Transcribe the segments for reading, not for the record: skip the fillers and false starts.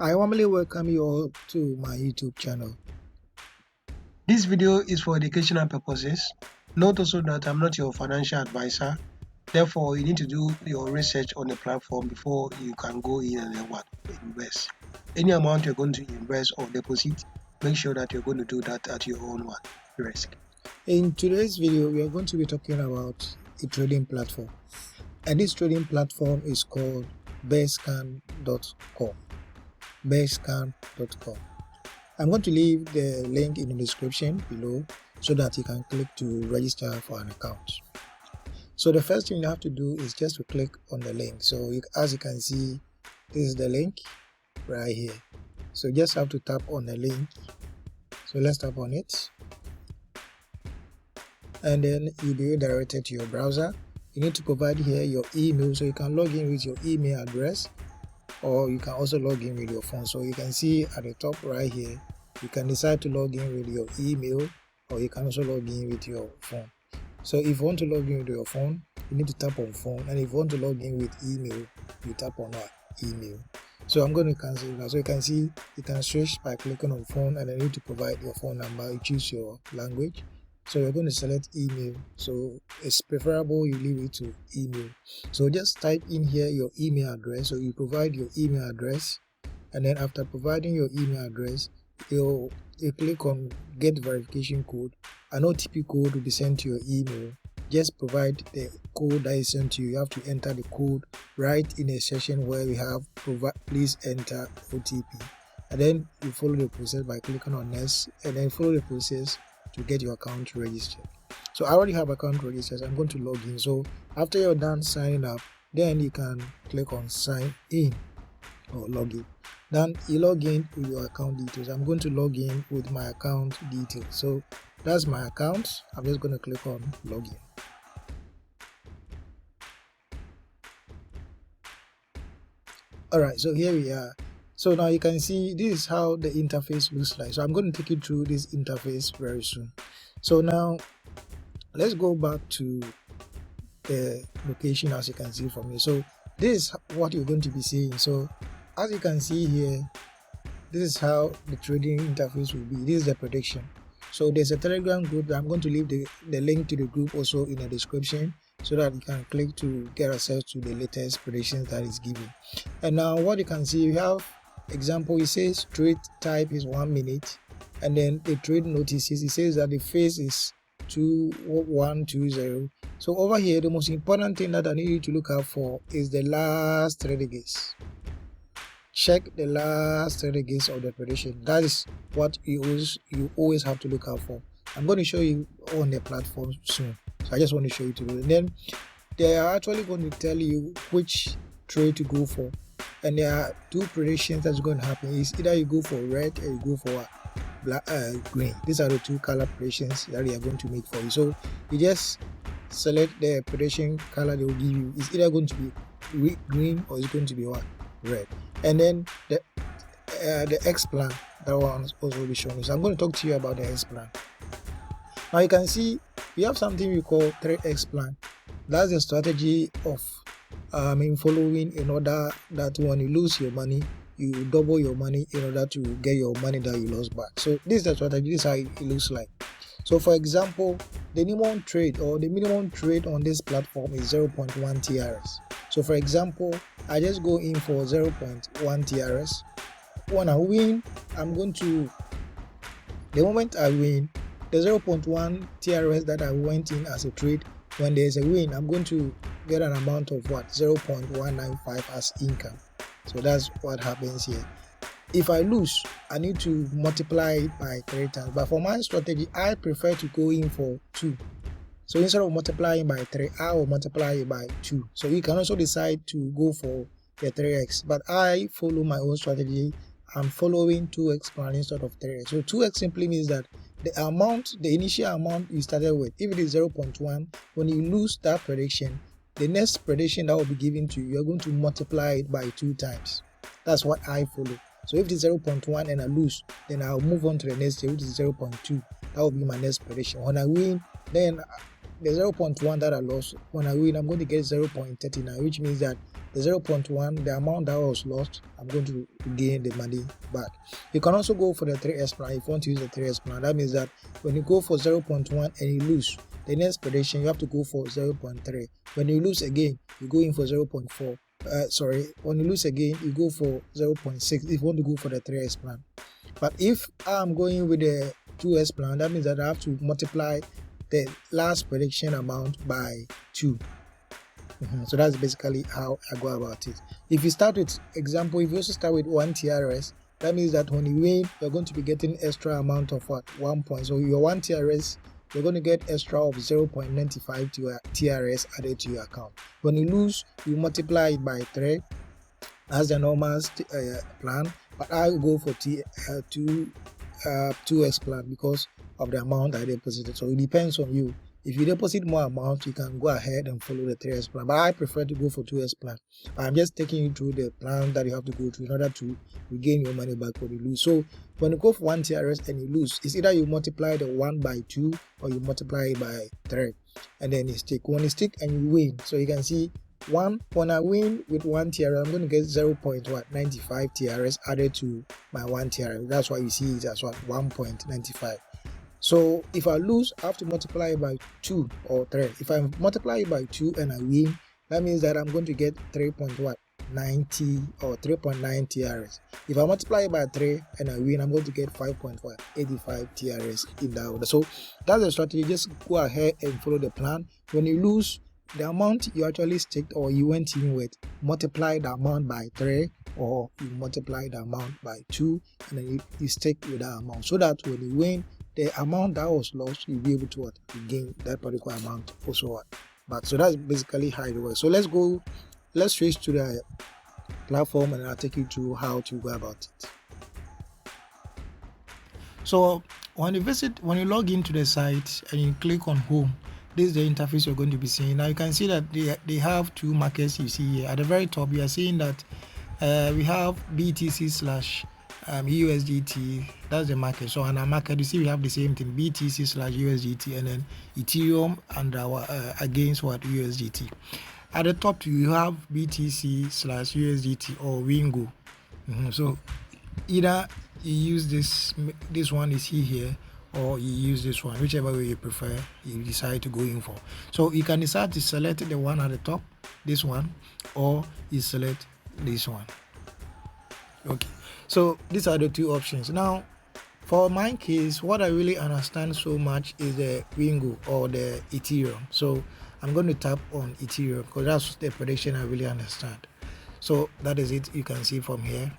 I warmly welcome you all to my YouTube channel. This video is for educational purposes. Note also that I'm not your financial advisor. Therefore, you need to do your research on the platform before you can go in and then invest. Any amount you're going to invest or deposit, make sure that you're going to do that at your own risk. In today's video, we are going to be talking about a trading platform. And this trading platform is called BetScan.com. BetScan.com. I'm going to leave the link in the description below so that you can click to register for an account. So the first thing you have to do is just to click on the link. So as you can see, this is the link right here. So you just have to tap on the link. So let's tap on it. And then you'll be redirected to your browser. You need to provide here your email, so you can log in with your email address, or you can also log in with your phone. So you can see at the top right here, you can decide to log in with your email, or you can also log in with your phone. So if you want to log in with your phone, you need to tap on phone, and if you want to log in with email, you tap on email. So I'm going to cancel now. So you can see you can switch by clicking on phone, and then you need to provide your phone number. You choose your language. So you're going to select email. So it's preferable you leave it to email. So just type in here your email address. So you provide your email address, and then after providing your email address, you click on get verification code. An OTP code will be sent to your email. Just provide the code that is sent to you. You have to enter the code right in a section where we have please enter OTP, and then you follow the process by clicking on next, and then follow the process to get your account registered. So I already have account registered. So I'm going to log in. So after you're done signing up, then you can click on sign in or log in. Then you log in with your account details. I'm going to log in with my account details. So that's my account. I'm just going to click on login. Alright, so here we are. So now you can see this is how the interface looks like. So I'm going to take you through this interface very soon. So now let's go back to the location. As you can see from here, so this is what you're going to be seeing. So as you can see here, this is how the trading interface will be. This is the prediction. So there's a Telegram group. I'm going to leave the link to the group also in the description, so that you can click to get access to the latest predictions that is given. And now what you can see, you have example, it says trade type is 1 minute, and then the trade notices, it says that the phase is 2120. So over here, the most important thing that I need you to look out for is the last 30 days. Check the last 30 days of the prediction. That is what you always have to look out for. I'm going to show you on the platform soon. So I just want to show you to do it. And then they are actually going to tell you which trade to go for. And there are two predictions that's going to happen. It's either you go for red or you go for black, green. These are the two color predictions that they are going to make for you. So you just select the prediction color they will give you. It's either going to be green or it's going to be what? Red. And then the X plan, that one also will be shown you. So I'm going to talk to you about the X plan. Now you can see we have something we call 3X plan. That's the strategy of following in order that when you lose your money, you double your money in order to get your money that you lost back. So this is the strategy. This is how it looks like. So for example, the minimum trade on this platform is 0.1 TRS. So for example, I just go in for 0.1 TRS. When I win, the moment I win, the 0.1 TRS that I went in as a trade, when there's a win, I'm going to get an amount of what? 0.195 as income. So that's what happens here. If I lose, I need to multiply it by 3 times. But for my strategy, I prefer to go in for 2. So instead of multiplying by 3, I will multiply it by 2. So you can also decide to go for the 3x. But I follow my own strategy. I'm following 2x plan instead of 3x. So 2x simply means that the initial amount you started with, if it is 0.1, when you lose that prediction, the next prediction that will be given to you, you're going to multiply it by 2 times. That's what I follow. So if it is 0.1 and I lose, then I'll move on to the next day, which is 0.2. That will be my next prediction. When I win, then the 0.1 that I lost, when I win, I'm going to get 0.39, which means that the 0.1, the amount that was lost, I'm going to gain the money back. You can also go for the 3x plan if you want to use the 3x plan. That means that when you go for 0.1 and you lose, the next prediction you have to go for 0.3. When you lose again, you go in for 0.4. When you lose again, you go for 0.6 if you want to go for the 3x plan. But if I'm going with the 2x plan, that means that I have to multiply the last prediction amount by 2. So that's basically how I go about it. If you start with example, if you also start with 1 TRS, that means that when you win, you're going to be getting extra amount of what? 1 point. So your 1 TRS, you're going to get extra of 0.95 to your TRS added to your account. When you lose, you multiply it by 3 as the normal plan, but I go for 2x plan because of the amount I deposited. So it depends on you. If you deposit more amount, you can go ahead and follow the 3x plan, but I prefer to go for 2x plan. I'm just taking you through the plan that you have to go through in order to regain your money back when you lose. So when you go for 1 TRS and you lose, it's either you multiply the 1 by 2 or you multiply it by 3, and then you stick. When you stick and you win, so you can see when I win with 1 TRS, I'm going to get 0.95 TRS added to my 1 TRS. That's why you see it as 1.95. So if I lose, I have to multiply it by 2 or 3. If I multiply it by 2 and I win, that means that I'm going to get 3.90 or 3.9 TRS. If I multiply it by 3 and I win, I'm going to get 5.85 TRS in that order. So that's the strategy. Just go ahead and follow the plan. When you lose, the amount you actually sticked or you went in with, multiply the amount by 3 or you multiply the amount by 2 and then you stick with that amount, so that when you win, the amount that was lost, you'll be able to gain that particular amount also. But so that's basically how it works. So let's switch to the platform and I'll take you through how to go about it. So when you log into the site and you click on home, this is the interface you're going to be seeing. Now you can see that they have 2 markets you see here. At the very top, you are seeing that we have BTC / USDT. That's the market. So on our market, you see we have the same thing, BTC / USDT, and then Ethereum and our against what USDT. At the top, you have BTC / USDT or Wingo. So either you use this one is here, or you use this one, whichever way you prefer, you decide to go in for. So you can decide to select the one at the top, this one, or you select this one. Okay, so these are the 2 options. Now for my case, what I really understand so much is the Wingo or the Ethereum. So I'm going to tap on Ethereum because that's the prediction I really understand. So that is it. You can see from here.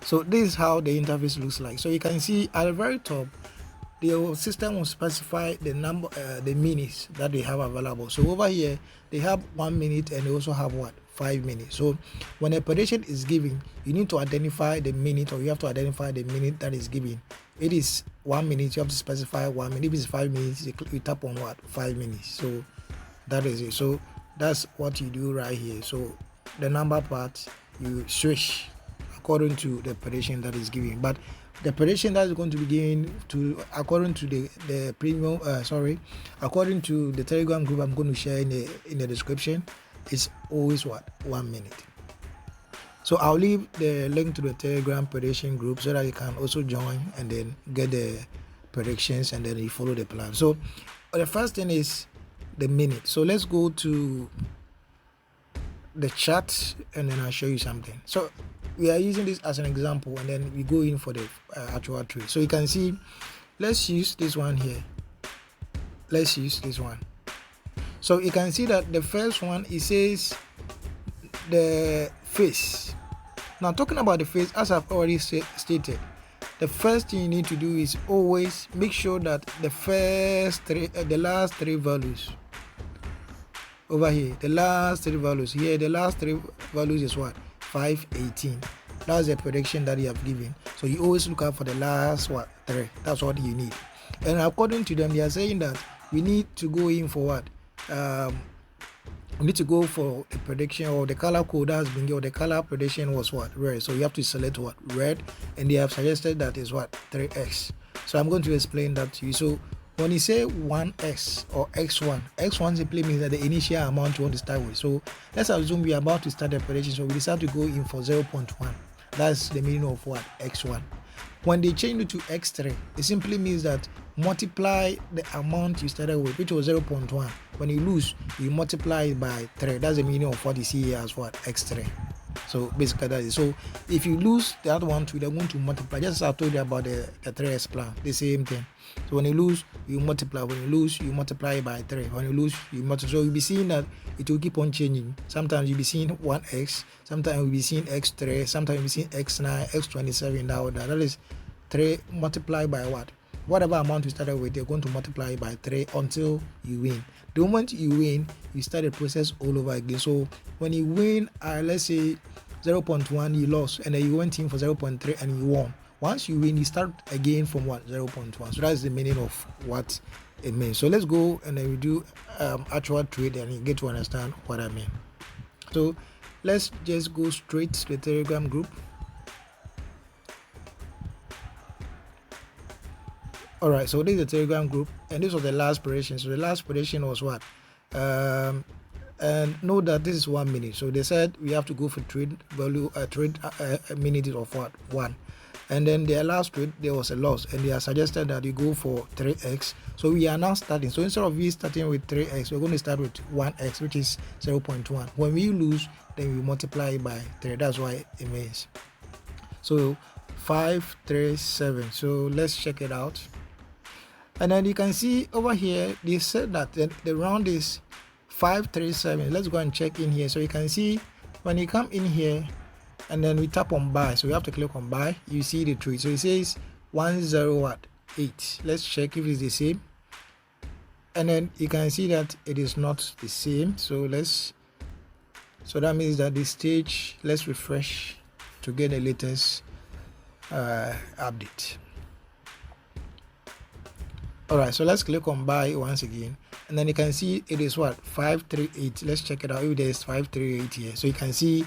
So this is how the interface looks like. So you can see at the very top, the system will specify the number, the minutes that they have available. So over here, they have 1 minute and they also have 5 minutes. So when a prediction is given, you need to identify the minute, or you have to identify the minute that is given. It is 1 minute, you have to specify 1 minute. If it's 5 minutes, you tap on 5 minutes. So that is it. So that's what you do right here. So the number part, you switch according to the prediction that is given. But the prediction that is going to be given to according to the premium according to the Telegram group I'm going to share in the description, is always 1 minute. So I'll leave the link to the Telegram prediction group so that you can also join and then get the predictions and then you follow the plan. So the first thing is the minute. So let's go to the chart and then I'll show you something. So we are using this as an example and then we go in for the actual trade. So you can see, let's use this one here. Let's use this one. So you can see that the first one, it says the face. Now talking about the face, as I've already stated, the first thing you need to do is always make sure that the last 3 values over here, the last 3 values here, the last 3 values is 518. That's the prediction that you have given. So you always look out for the last 3. That's what you need. And according to them, they are saying that we need to go in for what? We need to go for a prediction, or the color code that has been given. The color prediction was red. So you have to select red, and they have suggested that is 3x. So I'm going to explain that to you. So When you say 1x or x1, x1 simply means that the initial amount you want to start with. So let's assume we are about to start the operation, so we decide to go in for 0.1. That's the meaning of what? X1. When they change it to x3, it simply means that multiply the amount you started with, which was 0.1. When you lose, you multiply it by 3. That's the meaning of what you see here as what? X3. So basically that is, so if you lose that one too, they're going to multiply, just as I told you about the 3x plan, the same thing. So when you lose, you multiply. When you lose, you multiply by 3. When you lose, you multiply. So you'll be seeing that it will keep on changing. Sometimes you'll be seeing 1x, sometimes you'll be seeing x3, sometimes you'll be seeing x9, x27, that order. That is 3 multiplied by what? Whatever amount you started with, they're going to multiply by 3 until you win. The moment you win, you start the process all over again. So when you win, let's say 0.1, you lost, and then you went in for 0.3 and you won. Once you win, you start again from what? 0.1. So that's the meaning of what it means. So let's go and then we do actual trade and you get to understand what I mean. So let's just go straight to the Telegram group. All right, so this is the Telegram group, and this was the last prediction. So the last prediction was what? And know that this is 1 minute. So they said we have to go for trade value, trade a minute of what? 1. And then their last trade, there was a loss, and they have suggested that you go for 3x. So we are now starting. So instead of we starting with 3x, we're going to start with 1x, which is 0.1. When we lose, then we multiply by 3. That's why it means. So 537. So let's check it out. And then you can see over here, they said that the round is 537. Let's go and check in here. So you can see when you come in here and then we tap on buy, so we have to click on buy, you see the trade. So it says 108. Let's check if it's the same, and then you can see that it is not the same. So that means that the stage, let's refresh to get the latest update. All right, so let's click on buy once again, and then you can see it is what? 538. Let's check it out if there is 538 here. So you can see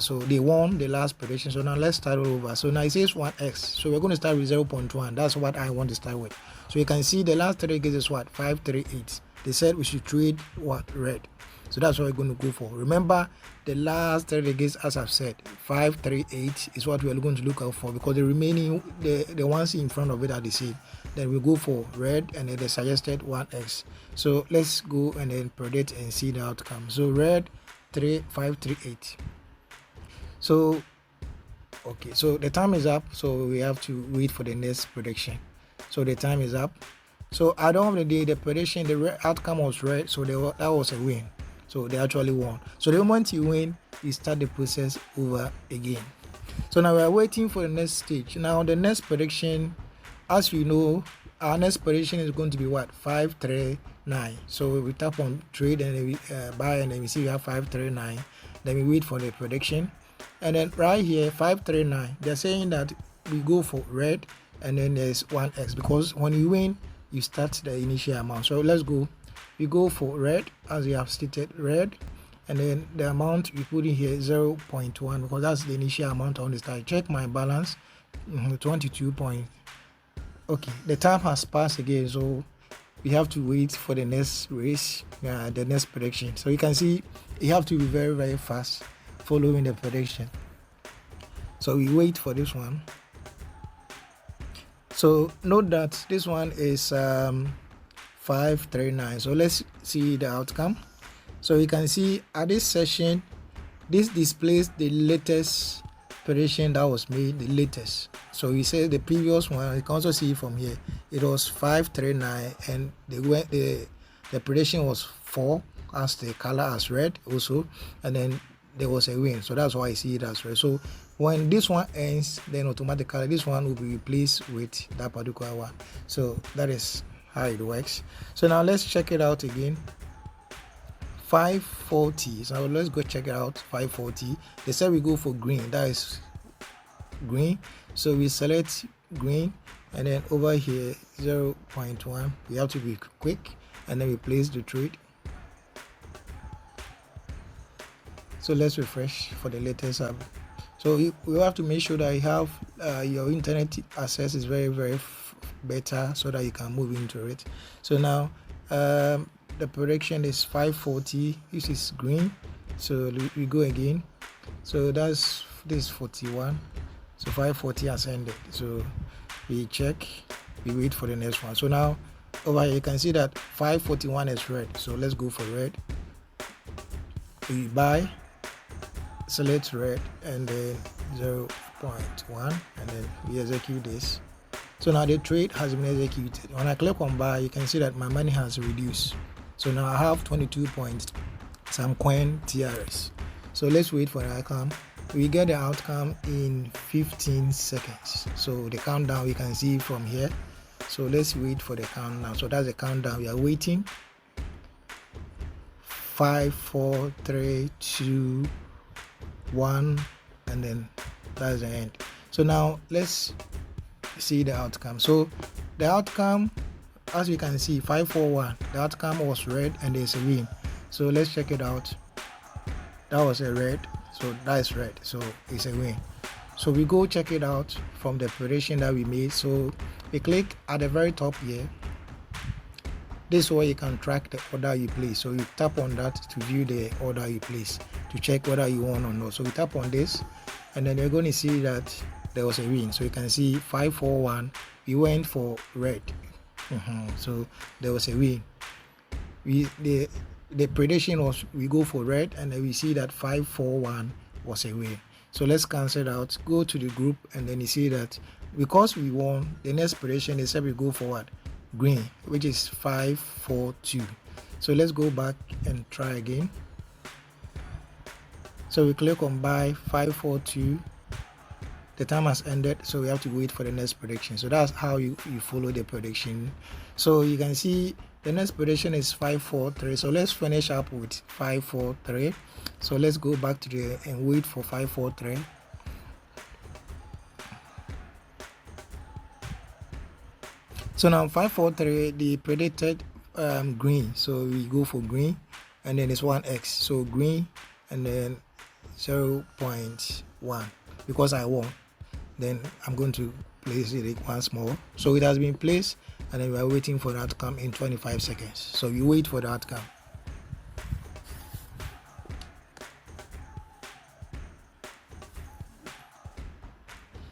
so they won the last prediction. So now let's start over. So now it says 1x, so we're going to start with 0.1. that's what I want to start with. So you can see the last 3 digits is what? 538. They said we should trade what? Red. So that's what we're going to go for. Remember, the last 3 digits, as I've said, 538 is what we're going to look out for, because the remaining, the ones in front of it are the same. Then we go for red, and then they suggested 1x. So let's go and then predict and see the outcome. So red 538. So okay, so the time is up, so we have to wait for the next prediction. So the time is up. So at the end of the day, the prediction, the outcome was red, so that was a win. So they actually won. So the moment you win, you start the process over again. So now we are waiting for the next stage. Now the next prediction, as you know, our next prediction is going to be what? 539. So we tap on trade and then we buy, and then we see we have 539. Then we wait for the prediction, and then right here 539, they're saying that we go for red, and then there's 1x, because when you win, you start the initial amount. So let's go. We go for red, as we have stated, red, and then the amount we put in here is 0.1, because that's the initial amount on the start. Check my balance, 22 point. Okay, the time has passed again, so we have to wait for the next race, the next prediction. So you can see you have to be very, very fast following the prediction. So we wait for this one. So note that this one is 539. So let's see the outcome. So you can see at this session, this displays the latest prediction that was made, the latest. So we say the previous one, you can also see from here, it was 539, and the prediction was 4, as the color as red also, and then there was a win. So that's why I see it as red. So when this one ends, then automatically this one will be replaced with that particular one. So that is how it works. So now let's check it out again. 540. So let's go check it out. 540. They said we go for green. That is green. So we select green, and then over here 0.1. We have to be quick, and then we place the trade. So let's refresh for the latest app. So you have to make sure that you have your internet access is very, very better so that you can move into it. So now the prediction is 540. This is green, so we go again. So this 41. So 540 has ended. So we check, we wait for the next one. So now over here you can see that 541 is red. So let's go for red. We buy, select red, and then 0.1, and then we execute this. So now the trade has been executed. When I click on buy, you can see that my money has reduced. So now I have 22 points, some coin TRS. So let's wait for the outcome. We get the outcome in 15 seconds. So the countdown we can see from here. So let's wait for the countdown. So that's the countdown. We are waiting. 5, 4, 3, 2, 1, and then that's the end. So now let's see the outcome. So the outcome, as you can see, 541, the outcome was red and there's a win. So let's check it out. That was a red, so that is red, so it's a win. So we go check it out from the prediction that we made. So we click at the very top here. This way you can track the order you place. So you tap on that to view the order you place, to check whether you won or not. So we tap on this, and then you're going to see that there was a win. So you can see 541, we went for red. So there was a win. The prediction was we go for red, and then we see that 541 was a win. So let's cancel out, go to the group, and then you see that because we won, the next prediction is that we go for what? Green, which is 542. So let's go back and try again. So we click on buy 542. The time has ended, so we have to wait for the next prediction. So that's how you follow the prediction. So you can see the next prediction is 543. So let's finish up with 543. So let's go back to the and wait for 543. So now 543, the predicted green. So we go for green, and then it's 1x. So green, and then 0.1. Because I won, then I'm going to place it once more. So it has been placed, and then we are waiting for the outcome in 25 seconds. So you wait for the outcome.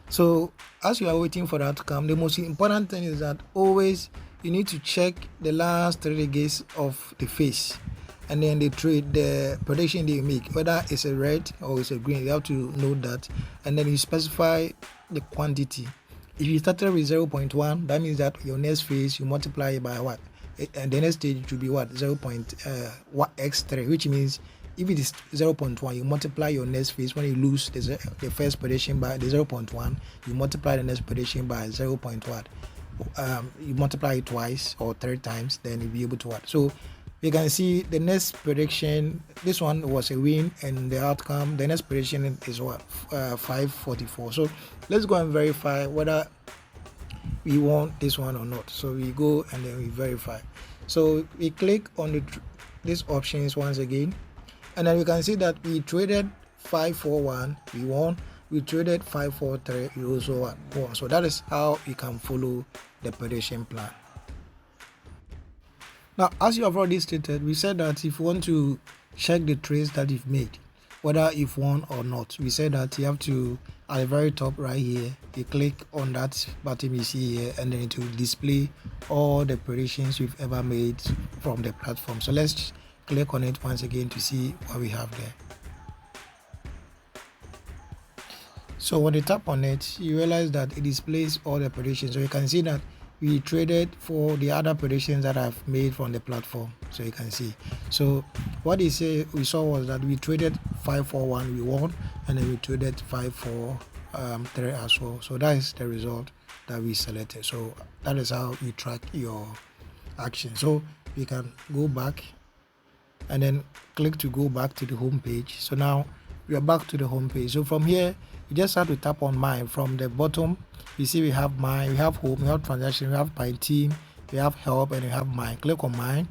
So as you are waiting for the outcome, the most important thing is that always you need to check the last 3 days of the face, and then the trade, the prediction they make, whether it's a red or it's a green. You have to know that, and then you specify the quantity. If you started with 0.1, that means that your next phase you multiply it by what, and the next stage should be what, 0.x3, which means if it is 0.1, you multiply your next phase. When you lose the first prediction by the 0.1, you multiply the next prediction by 0.1. You multiply it twice or 3 times, then you'll be able to what. So you can see the next prediction, this one was a win, and the outcome, the next prediction is what, 544. So let's go and verify whether we want this one or not. So we go and then we verify. So we click on these options once again, and then we can see that we traded 541, we won. We traded 543, we also won. So that is how you can follow the prediction plan. Now, as you have already stated, we said that if you want to check the trades that you've made, whether you've won or not, we said that you have to, at the very top right here, you click on that button you see here, and then it will display all the predictions you've ever made from the platform. So let's click on it once again to see what we have there. So when you tap on it, you realize that it displays all the predictions. So you can see that we traded for the other predictions that I've made from the platform. So you can see. So what we saw was that we traded 541, we won, and then we traded 543 as well. So that is the result that we selected. So that is how you track your action. So you can go back and then click to go back to the home page. So now we are back to the home page. So from here, you just have to tap on mine. From the bottom, you see we have mine, we have home, we have transaction, we have my team, we have help, and we have mine. Click on mine.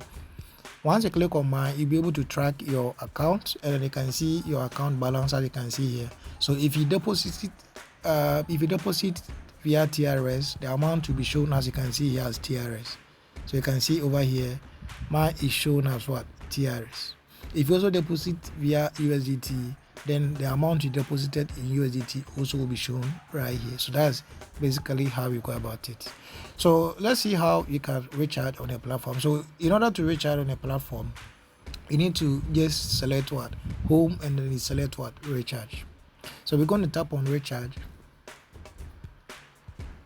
Once you click on mine, you'll be able to track your account, and then you can see your account balance, as you can see here. So if you deposit via TRS, the amount will be shown as you can see here as TRS. So you can see over here, mine is shown as what? TRS. If you also deposit via USDT, then the amount you deposited in USDT also will be shown right here. So that's basically how you go about it. So let's see how you can recharge on a platform. So in order to recharge on a platform, you need to just select what? Home, and then you select what? Recharge. So we're going to tap on recharge,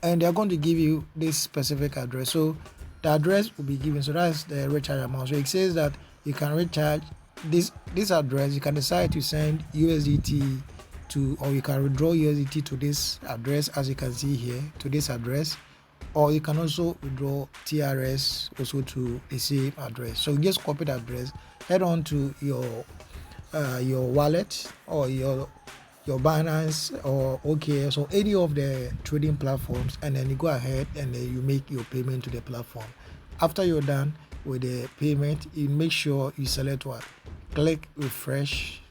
and they're going to give you this specific address. So the address will be given. So that's the recharge amount. So it says that you can recharge this address. You can decide to send USDT to, or you can withdraw USDT to this address, as you can see here, to this address, or you can also withdraw TRS also to the same address. So just copy the address, head on to your wallet or your Binance or OKX or any of the trading platforms, and then you go ahead and then you make your payment to the platform. After you're done with the payment, you make sure you select what? Click refresh,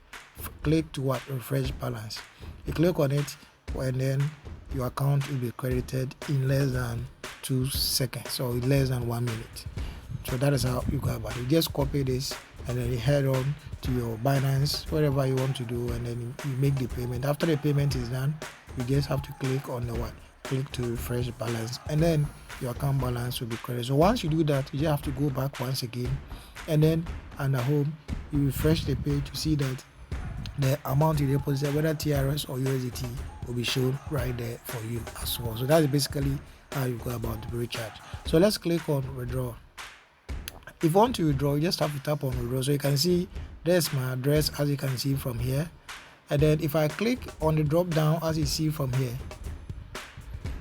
click to what? Refresh balance. You click on it, and then your account will be credited in less than 2 seconds or less than 1 minute. So that is how you go about it. Just copy this, and then you head on to your Binance, whatever you want to do, and then you make the payment. After the payment is done, you just have to click on the what? Click to refresh balance, and then your account balance will be credited. So once you do that, you just have to go back once again, and then under home, you refresh the page to see that the amount you deposited, whether TRS or USDT, will be shown right there for you as well. So that's basically how you go about the recharge. So let's click on withdraw. If you want to withdraw, you just have to tap on withdraw. So you can see there's my address, as you can see from here. And then if I click on the drop down, as you see from here,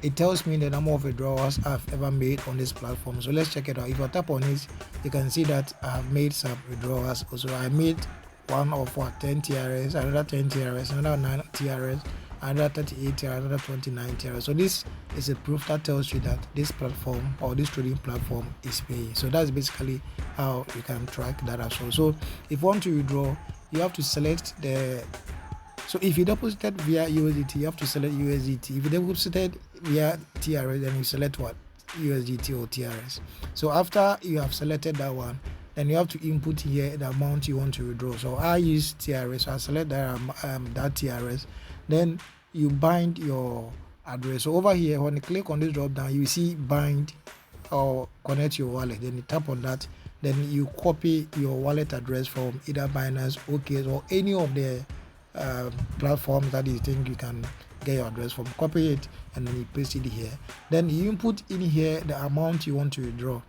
it tells me the number of withdrawals I've ever made on this platform. So let's check it out. If I tap on it, you can see that I have made some withdrawals. Also, I made one of 10 TRS, another 10 TRS, another 9 TRS, another 38 TRS, another 29 TRS. So this is a proof that tells you that this platform or this trading platform is paying. So that's basically how you can track that as well. So if you want to withdraw, you have to select the. So if you deposited via USDT, you have to select USDT. If you deposited via TRS, then you select what? USDT or TRS. So after you have selected that one, then you have to input here the amount you want to withdraw. So I use TRS, so I select that TRS. Then you bind your address. So over here, when you click on this drop down, you see bind or connect your wallet. Then you tap on that. Then you copy your wallet address from either Binance, OKX, or any of the platforms that you think you can get your address from. Copy it, and then you paste it here. Then you input in here the amount you want to withdraw.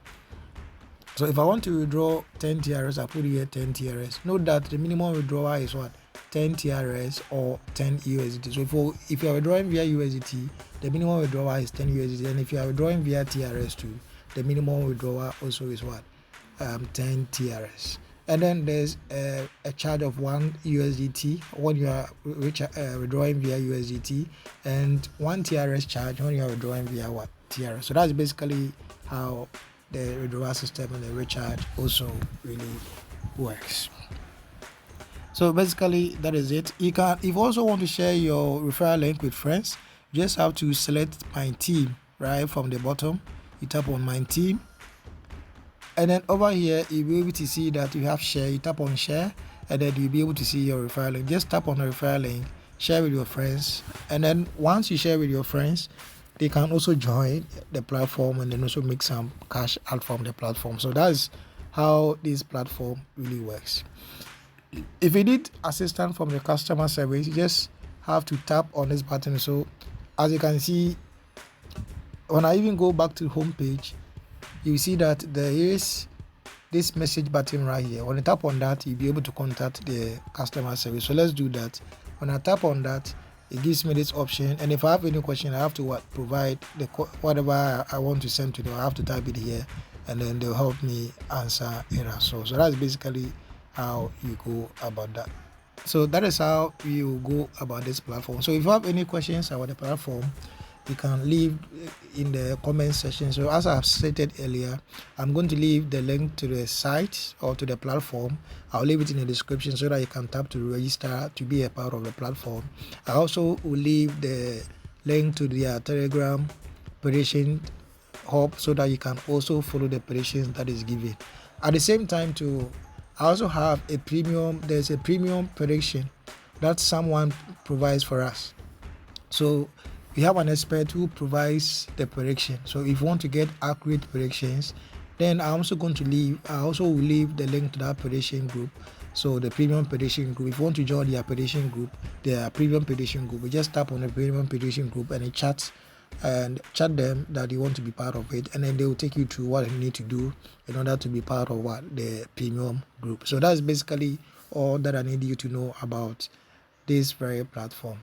So if I want to withdraw 10 TRS, I put here 10 TRS. Note that the minimum withdrawal is what? 10 TRS or 10 USDT. So if you are withdrawing via USDT, the minimum withdrawal is 10 USDT. And if you are withdrawing via TRS too, the minimum withdrawal also is what? 10 TRS. And then there's a charge of 1 USDT when you are withdrawing via USDT, and 1 TRS charge when you are withdrawing via what? TRS. So that's basically how the withdrawal system and the recharge also really works. So basically that is it. If you also want to share your referral link with friends, you just have to select my team right from the bottom. You tap on my team, and then over here you'll be able to see that you have share. You tap on share, and then you'll be able to see your referral link. Just tap on the referral link, share with your friends, and then once you share with your friends, they can also join the platform and then also make some cash out from the platform. So that's how this platform really works. If you need assistance from the customer service, you just have to tap on this button. So as you can see, when I even go back to the home page, you see that there is this message button right here. When you tap on that, you'll be able to contact the customer service. So let's do that. When I tap on that, it gives me this option, and if I have any question, I have to provide the whatever I want to send to them. I have to type it here, and then they'll help me answer it as well. So that's basically how you go about that. So that is how you go about this platform. So if you have any questions about the platform, you can leave in the comment section. So as I have stated earlier, I'm going to leave the link to the site or to the platform. I'll leave it in the description so that you can tap to register to be a part of the platform. I also will leave the link to their Telegram prediction hub so that you can also follow the predictions that is given. At the same time too, I also have a premium, there's a premium prediction that someone provides for us. So we have an expert who provides the prediction. So if you want to get accurate predictions, then I also will leave the link to that prediction group. So the premium prediction group, if you want to join their prediction group, their premium prediction group, you just tap on the premium prediction group and it chats and chat them that you want to be part of it, and then they will take you through what you need to do in order to be part of the premium group. So that's basically all that I need you to know about this very platform.